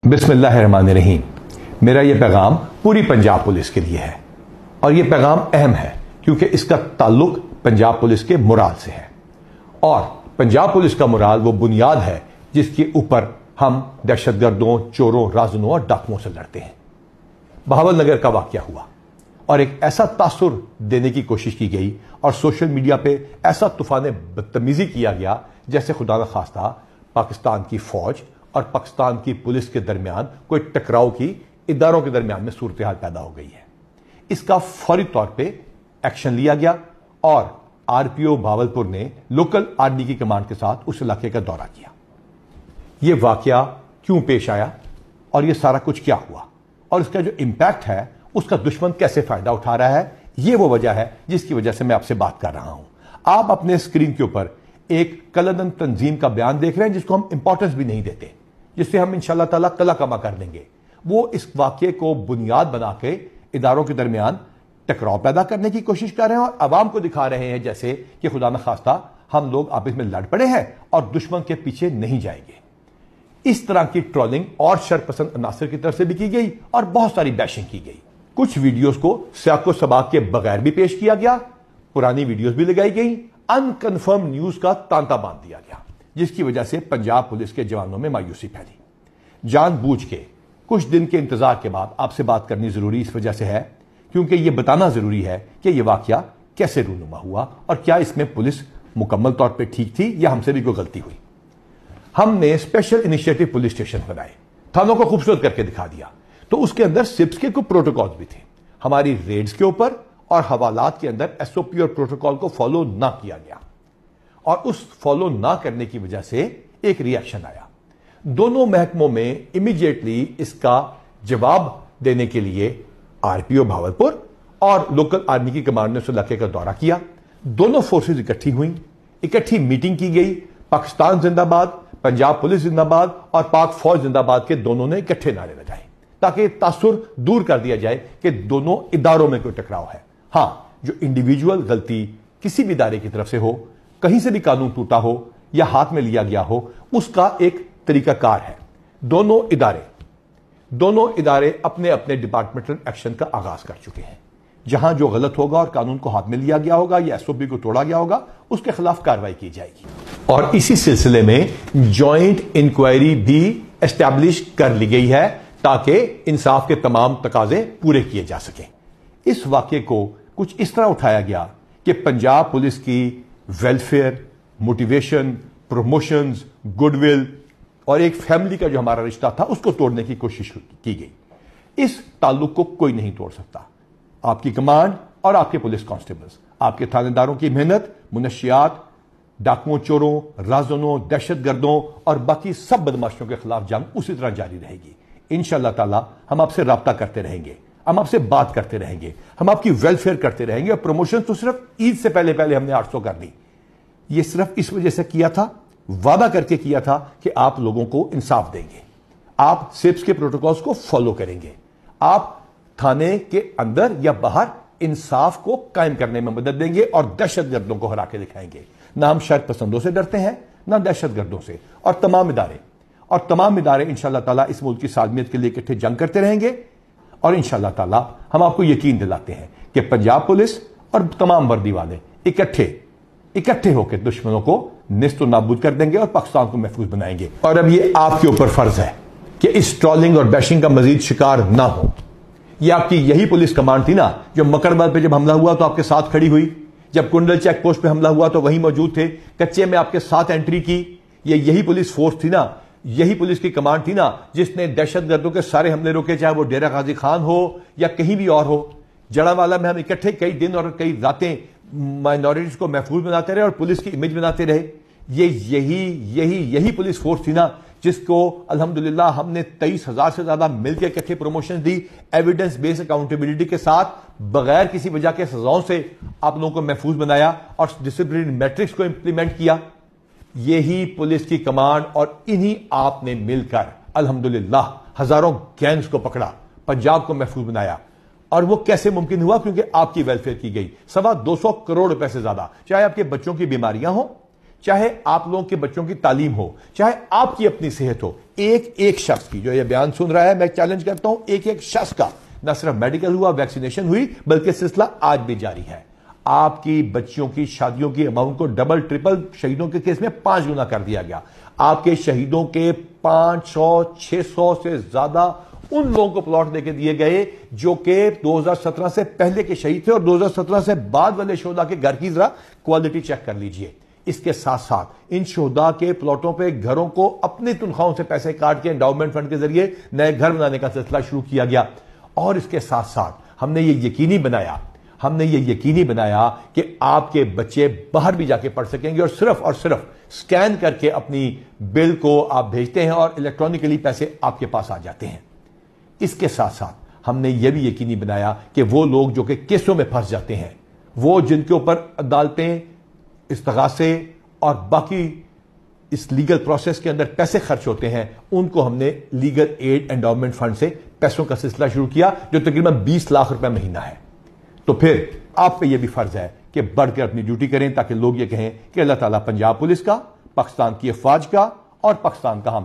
بسم اللہ الرحمن الرحیم۔ میرا یہ پیغام پوری پنجاب پولیس کے لیے ہے اور یہ پیغام اہم ہے کیونکہ اس کا تعلق پنجاب پولیس کے مورال سے ہے، اور پنجاب پولیس کا مورال وہ بنیاد ہے جس کے اوپر ہم دہشت گردوں، چوروں، رازنوں اور ڈاکوؤں سے لڑتے ہیں۔ بہاول نگر کا واقعہ ہوا اور ایک ایسا تاثر دینے کی کوشش کی گئی اور سوشل میڈیا پہ ایسا طوفان بدتمیزی کیا گیا جیسے خدا نخواستہ پاکستان کی فوج اور پاکستان کی پولیس کے درمیان کوئی ٹکراؤ کی اداروں کے درمیان میں صورتحال پیدا ہو گئی ہے۔ اس کا فوری طور پہ ایکشن لیا گیا اور آر پی او بہاولپور نے لوکل آرمی کی کمانڈ کے ساتھ اس علاقے کا دورہ کیا۔ یہ واقعہ کیوں پیش آیا اور یہ سارا کچھ کیا ہوا اور اس کا جو امپیکٹ ہے اس کا دشمن کیسے فائدہ اٹھا رہا ہے، یہ وہ وجہ ہے جس کی وجہ سے میں آپ سے بات کر رہا ہوں۔ آپ اپنے اسکرین کے اوپر ایک کلدن تنظیم کا بیان دیکھ رہے ہیں جس کو ہم امپورٹنس بھی نہیں دیتے، جس سے ہم انشاءاللہ تعالیٰ کلا کما کر دیں گے۔ وہ اس واقعے کو بنیاد بنا کے اداروں کے درمیان ٹکراؤ پیدا کرنے کی کوشش کر رہے ہیں اور عوام کو دکھا رہے ہیں جیسے کہ خدا نخواستہ ہم لوگ آپس میں لڑ پڑے ہیں اور دشمن کے پیچھے نہیں جائیں گے۔ اس طرح کی ٹرولنگ اور شرپسند عناصر کی طرف سے بھی کی گئی اور بہت ساری بیشنگ کی گئی۔ کچھ ویڈیوز کو سیاق و سباق کے بغیر بھی پیش کیا گیا، پرانی ویڈیوز بھی لگائی گئی، ان کنفرم نیوز کا تانتا باندھ دیا گیا، جس کی وجہ سے پنجاب پولیس کے جوانوں میں مایوسی پھیلی۔ جان بوجھ کے کچھ دن کے انتظار کے بعد آپ سے بات کرنی ضروری اس وجہ سے ہے کیونکہ یہ بتانا ضروری ہے کہ یہ واقعہ کیسے رونما ہوا اور کیا اس میں پولیس مکمل طور پہ ٹھیک تھی یا ہم سے بھی کوئی غلطی ہوئی۔ ہم نے اسپیشل انیشیٹو پولیس اسٹیشن بنائے، تھانوں کو خوبصورت کر کے دکھا دیا، تو اس کے اندر سپس کے کچھ پروٹوکالز بھی تھے۔ ہماری ریڈز کے اوپر اور حوالات کے اندر ایس او پی اور پروٹوکال کو فالو نہ کیا گیا اور اس فالو نہ کرنے کی وجہ سے ایک ری ایکشن آیا۔ دونوں محکموں میں امیڈیٹلی اس کا جواب دینے کے لیے آر پی او بہاولپور اور لوکل آرمی کی کمانڈ نے اس علاقے کا دورہ کیا۔ دونوں فورسز اکٹھی ہوئیں، اکٹھی میٹنگ کی گئی، پاکستان زندہ باد، پنجاب پولیس زندہ باد اور پاک فوج زندہ باد کے دونوں نے اکٹھے نعرے لگائے تاکہ تاثر دور کر دیا جائے کہ دونوں اداروں میں کوئی ٹکراؤ ہے۔ ہاں، جو انڈیویجول غلطی کسی بھی ادارے کی طرف سے ہو، کہیں سے بھی قانون ٹوٹا ہو یا ہاتھ میں لیا گیا ہو، اس کا ایک طریقہ کار ہے۔ دونوں ادارے اپنے اپنے ڈپارٹمنٹل ایکشن کا آغاز کر چکے ہیں۔ جہاں جو غلط ہوگا اور قانون کو ہاتھ میں لیا گیا ہوگا یا ایس او پی کو توڑا گیا ہوگا، اس کے خلاف کارروائی کی جائے گی، اور اسی سلسلے میں جوائنٹ انکوائری بھی اسٹیبلش کر لی گئی ہے تاکہ انصاف کے تمام تقاضے پورے کیے جا سکیں۔ اس واقعے کو کچھ اس طرح اٹھایا گیا کہ پنجاب پولیس کی welfare, motivation, promotions, good will اور ایک فیملی کا جو ہمارا رشتہ تھا اس کو توڑنے کی کوشش کی گئی۔ اس تعلق کو کوئی نہیں توڑ سکتا۔ آپ کی کمانڈ اور آپ کے پولیس کانسٹیبلز، آپ کے تھانے داروں کی محنت منشیات، ڈاکوؤں، چوروں، رازنوں، دہشت گردوں اور باقی سب بدماشوں کے خلاف جنگ اسی طرح جاری رہے گی۔ انشاءاللہ تعالی ہم آپ سے رابطہ کرتے رہیں گے، ہم آپ سے بات کرتے رہیں گے، ہم آپ کی ویلفیئر کرتے رہیں گے، اور پروموشن تو صرف عید سے پہلے ہم نے 800 کر لی۔ یہ صرف اس وجہ سے کیا تھا، وعدہ کر کے کیا تھا کہ آپ لوگوں کو انصاف دیں گے، آپ سپس کے پروٹوکالز کو فالو کریں گے، آپ تھانے کے اندر یا باہر انصاف کو قائم کرنے میں مدد دیں گے اور دہشت گردوں کو ہرا کے دکھائیں گے۔ نہ ہم شر پسندوں سے ڈرتے ہیں نہ دہشت گردوں سے، اور تمام ادارے انشاءاللہ تعالیٰ اس ملک کی سالمیت کے لیے اکٹھے جنگ کرتے رہیں گے، اور انشاءاللہ تعالیٰ ہم آپ کو یقین دلاتے ہیں کہ پنجاب پولیس اور تمام وردی والے اکٹھے ہو کے دشمنوں کو نیست و نابود کر دیں گے اور پاکستان کو محفوظ بنائیں گے۔ اور اب یہ آپ کے اوپر فرض ہے کہ اس ٹرولنگ اور بیشنگ کا مزید شکار نہ ہو۔ یہ آپ کی یہی پولیس کمانڈ تھی نا جو مکربل پہ جب حملہ ہوا تو آپ کے ساتھ کھڑی ہوئی، جب کنڈل چیک پوسٹ پہ حملہ ہوا تو وہی موجود تھے، کچے میں آپ کے ساتھ انٹری کی۔ یہ یہی پولیس فورس تھی نا، یہی پولیس کی کمانڈ تھی نا جس نے دہشت گردوں کے سارے حملے روکے، چاہے وہ ڈیرہ غازی خان ہو یا کہیں بھی اور ہو۔ جڑاوالا میں ہم اکٹھے کئی دن اور کئی راتیں مائنورٹیز کو محفوظ بناتے رہے اور پولیس کی امیج بناتے رہے۔ یہی پولیس فورس تھی نا جس کو الحمدللہ ہم نے 23,000 سے زیادہ مل کے اکٹھے پروموشن دی، ایویڈنس بیس اکاؤنٹیبلٹی کے ساتھ، بغیر کسی وجہ کے سزاؤں سے آپ لوگوں کو محفوظ بنایا اور ڈسپلنری میٹرکس کو امپلیمنٹ کیا۔ یہی پولیس کی کمانڈ اور انہی آپ نے مل کر الحمدللہ ہزاروں گینگز کو پکڑا، پنجاب کو محفوظ بنایا۔ اور وہ کیسے ممکن ہوا؟ کیونکہ آپ کی ویلفیئر کی گئی۔ 225 کروڑ روپے سے زیادہ، چاہے آپ کے بچوں کی بیماریاں ہوں، چاہے آپ لوگوں کے بچوں کی تعلیم ہو، چاہے آپ کی اپنی صحت ہو، ایک ایک شخص کی جو یہ بیان سن رہا ہے، میں چیلنج کرتا ہوں، ایک ایک شخص کا نہ صرف میڈیکل ہوا، ویکسینیشن ہوئی، بلکہ سلسلہ آج بھی جاری ہے۔ آپ کی بچیوں کی شادیوں کی اماؤنٹ کو ڈبل ٹرپل شہیدوں کے کیس میں 5 گنا کر دیا گیا۔ آپ کے شہیدوں کے 500 600 سے زیادہ ان لوگوں کو پلاٹ دے کے دیے گئے جو کہ 2017 سے پہلے کے شہید تھے، اور 2017 سے بعد والے شہداء کے گھر کی ذرا کوالٹی چیک کر لیجئے۔ اس کے ساتھ ساتھ ان شہداء کے پلاٹوں پہ گھروں کو اپنی تنخواہوں سے پیسے کاٹ کے انڈاؤمنٹ فنڈ کے ذریعے نئے گھر بنانے کا سلسلہ شروع کیا گیا۔ اور اس کے ساتھ ساتھ ہم نے یہ یقینی بنایا کہ آپ کے بچے باہر بھی جا کے پڑھ سکیں گے، اور صرف سکین کر کے اپنی بل کو آپ بھیجتے ہیں اور الیکٹرانکلی پیسے آپ کے پاس آ جاتے ہیں۔ اس کے ساتھ ساتھ ہم نے یہ بھی یقینی بنایا کہ وہ لوگ جو کہ کیسوں میں پھنس جاتے ہیں، وہ جن کے اوپر عدالتیں، استغاثے اور باقی اس لیگل پروسیس کے اندر پیسے خرچ ہوتے ہیں، ان کو ہم نے لیگل ایڈ انڈاؤمنٹ فنڈ سے پیسوں کا سلسلہ شروع کیا، جو تقریباً 20 لاکھ روپے مہینہ ہے۔ تو پھر آپ پہ یہ بھی فرض ہے کہ بڑھ کر اپنی ڈیوٹی کریں، تاکہ لوگ یہ کہیں کہ اللہ تعالیٰ پنجاب پولیس کا، پاکستان کی افواج کا اور پاکستان کا ہم